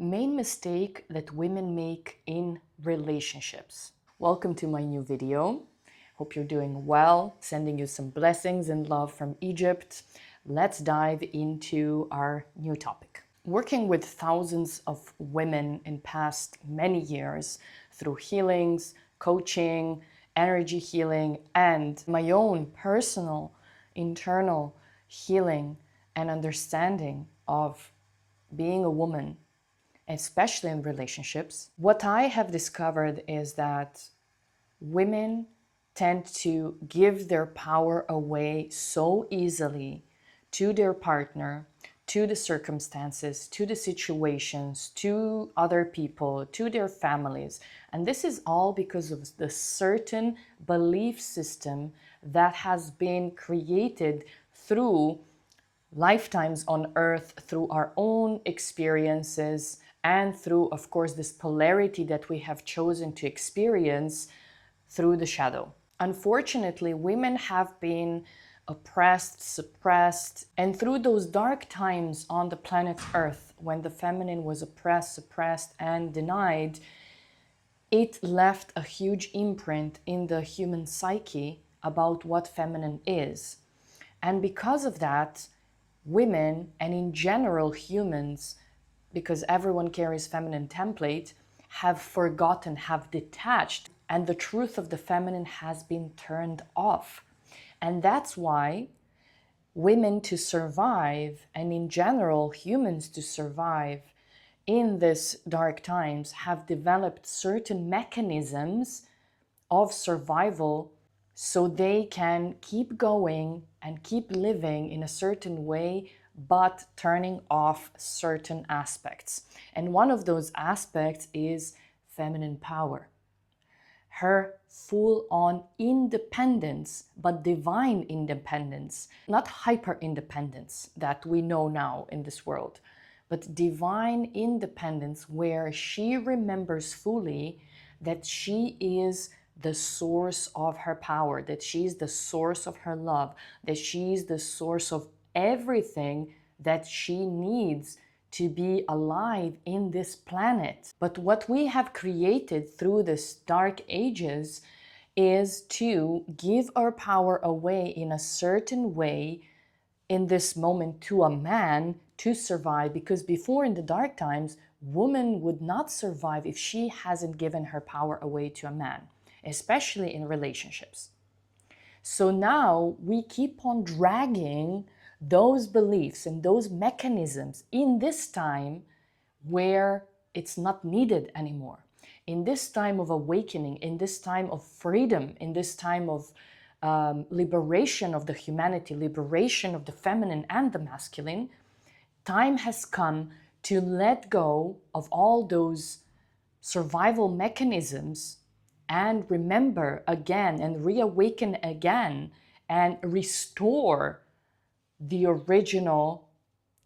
Main mistake that women make in relationships. Welcome to my new video. Hope you're doing well. Sending you some blessings and love from Egypt. Let's dive into our new topic. Working with thousands of women in past many years through healings, coaching, energy healing, and my own personal internal healing and understanding of being a woman, especially in relationships, what I have discovered is that women tend to give their power away so easily to their partner, to the circumstances, to the situations, to other people, to their families. And this is all because of the certain belief system that has been created through lifetimes on earth, through our own experiences, and through, of course, this polarity that we have chosen to experience through the shadow. Unfortunately, women have been oppressed, suppressed, and through those dark times on the planet Earth, when the feminine was oppressed, suppressed, and denied, it left a huge imprint in the human psyche about what feminine is. And because of that, women, and in general humans, because everyone carries feminine template, have forgotten, have detached, and the truth of the feminine has been turned off. And that's why women, to survive, and in general humans to survive in this dark times, have developed certain mechanisms of survival so they can keep going and keep living in a certain way, but turning off certain aspects. And one of those aspects is feminine power. Her full-on independence, but divine independence, not hyper-independence that we know now in this world, but divine independence where she remembers fully that she is the source of her power, that she's the source of her love, that she's the source of everything that she needs to be alive in this planet. But what we have created through this dark ages is to give our power away in a certain way in this moment to a man to survive, because before in the dark times, woman would not survive if she hasn't given her power away to a man, especially in relationships. So now we keep on dragging those beliefs and those mechanisms in this time where it's not needed anymore. In this time of awakening, in this time of freedom, in this time of liberation of the humanity, liberation of the feminine and the masculine, time has come to let go of all those survival mechanisms and remember again and reawaken again and restore the original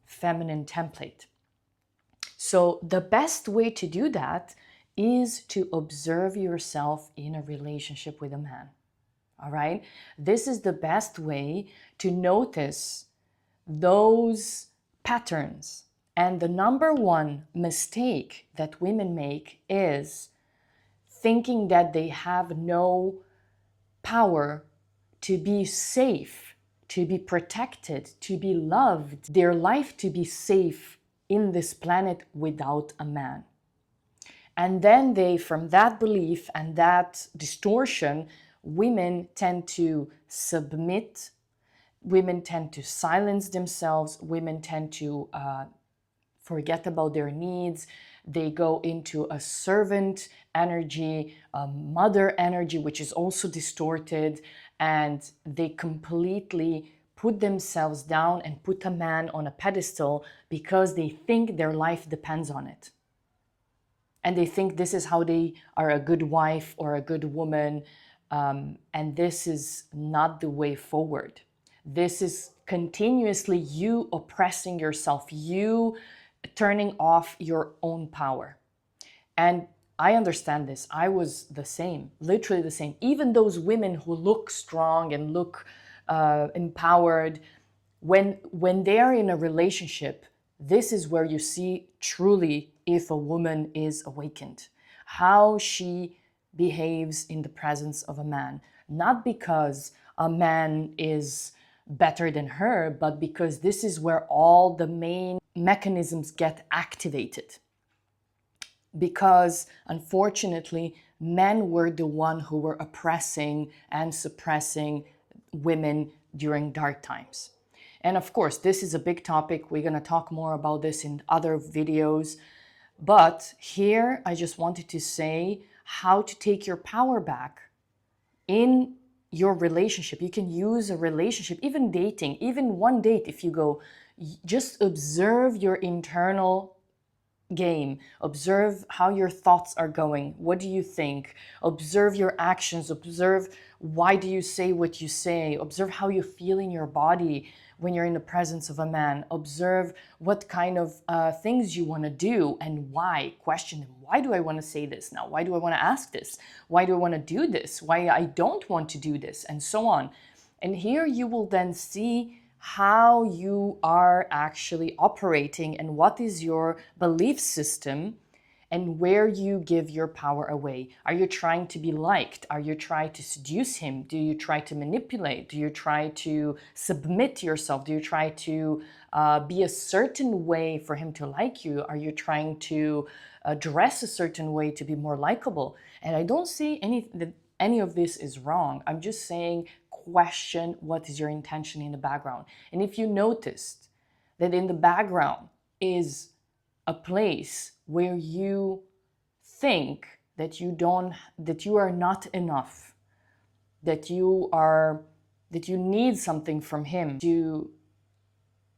feminine template. So the best way to do that is to observe yourself in a relationship with a man. All right? This is the best way to notice those patterns. And the number one mistake that women make is thinking that they have no power to be safe, to be protected, to be loved, their life to be safe in this planet without a man. And then they, from that belief and that distortion, women tend to submit, women tend to silence themselves, women tend to forget about their needs. They go into a servant energy, a mother energy, which is also distorted, and they completely put themselves down and put a man on a pedestal because they think their life depends on it. And they think this is how they are a good wife or a good woman, and this is not the way forward. This is continuously you oppressing yourself, you turning off your own power. And I understand this. I was the same, literally the same. Even those women who look strong and look empowered, when they are in a relationship, this is where you see truly if a woman is awakened, how she behaves in the presence of a man, not because a man is better than her, but because this is where all the main mechanisms get activated. Because unfortunately, men were the one who were oppressing and suppressing women during dark times. And of course, this is a big topic. We're going to talk more about this in other videos. But here, I just wanted to say how to take your power back in your relationship. You can use a relationship, even dating, even one date. If you go, just observe your internal game. Observe how your thoughts are going. What do you think? Observe your actions. Observe why do you say what you say. Observe how you feel in your body when you're in the presence of a man. Observe what kind of things you want to do and why. Question them. Why do I want to say this now? Why do I want to ask this? Why do I want to do this? Why I don't want to do this? And so on. And here you will then see how you are actually operating and what is your belief system and where you give your power away. Are you trying to be liked? Are you trying to seduce him? Do you try to manipulate? Do you try to submit yourself? Do you try to be a certain way for him to like you? Are you trying to dress a certain way to be more likable? And I don't see any of this is wrong. I'm just saying, question what is your intention in the background. And if you noticed that in the background is a place where you think that you are not enough, that you need something from him to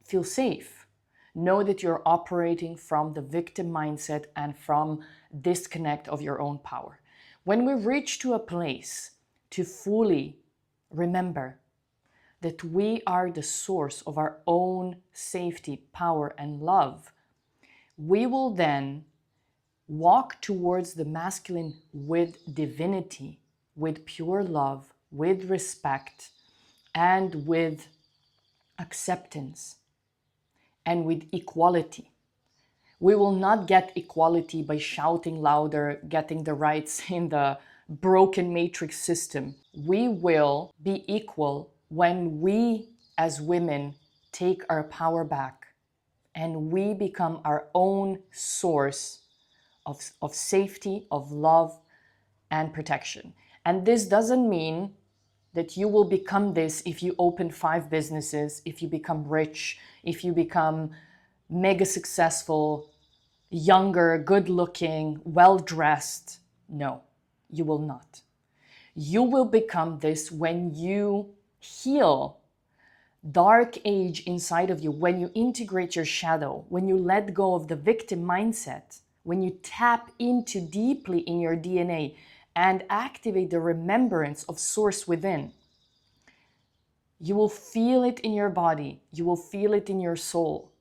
feel safe, know that you're operating from the victim mindset and from disconnect of your own power. When we reach to a place to fully remember that we are the source of our own safety, power, and love, we will then walk towards the masculine with divinity, with pure love, with respect, and with acceptance, and with equality. We will not get equality by shouting louder, getting the rights in the broken matrix system. We will be equal when we as women take our power back and we become our own source of safety, of love, and protection. And this doesn't mean that you will become this if you open 5 businesses, if you become rich, if you become mega successful, younger, good-looking, well-dressed. No, you will not. You will become this when you heal dark age inside of you, when you integrate your shadow, when you let go of the victim mindset, when you tap into deeply in your DNA and activate the remembrance of source within. You will feel it in your body, you will feel it in your soul,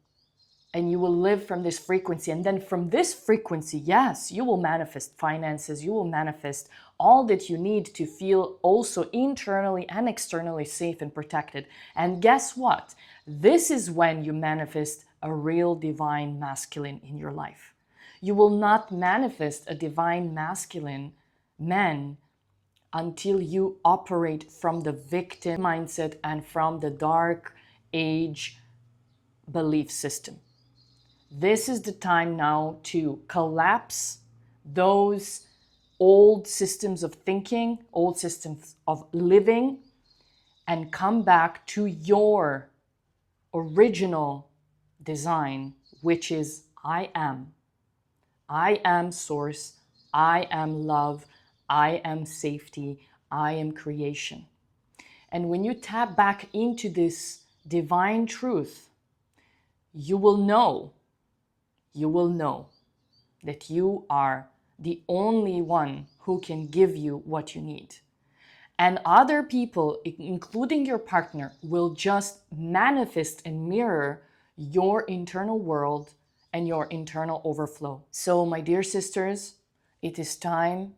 and you will live from this frequency. And then from this frequency, yes, you will manifest finances, you will manifest all that you need to feel also internally and externally safe and protected. And guess what? This is when you manifest a real divine masculine in your life. You will not manifest a divine masculine man until you operate from the victim mindset and from the dark age belief system. This is the time now to collapse those old systems of thinking, old systems of living, and come back to your original design, which is I am. I am source, I am love, I am safety, I am creation. And when you tap back into this divine truth, you will know that you are the only one who can give you what you need. And other people, including your partner, will just manifest and mirror your internal world and your internal overflow. So, my dear sisters, it is time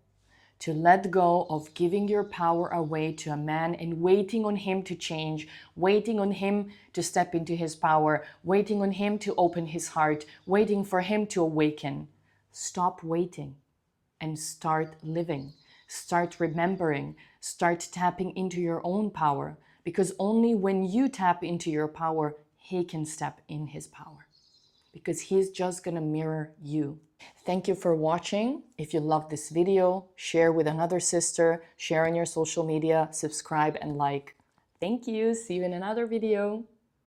to let go of giving your power away to a man and waiting on him to change, waiting on him to step into his power, waiting on him to open his heart, waiting for him to awaken. Stop waiting and start living. Start remembering. Start tapping into your own power, because only when you tap into your power, he can step in his power, because he's just gonna mirror you. Thank you for watching. If you love this video, share with another sister, share on your social media, subscribe and like. Thank you. See you in another video.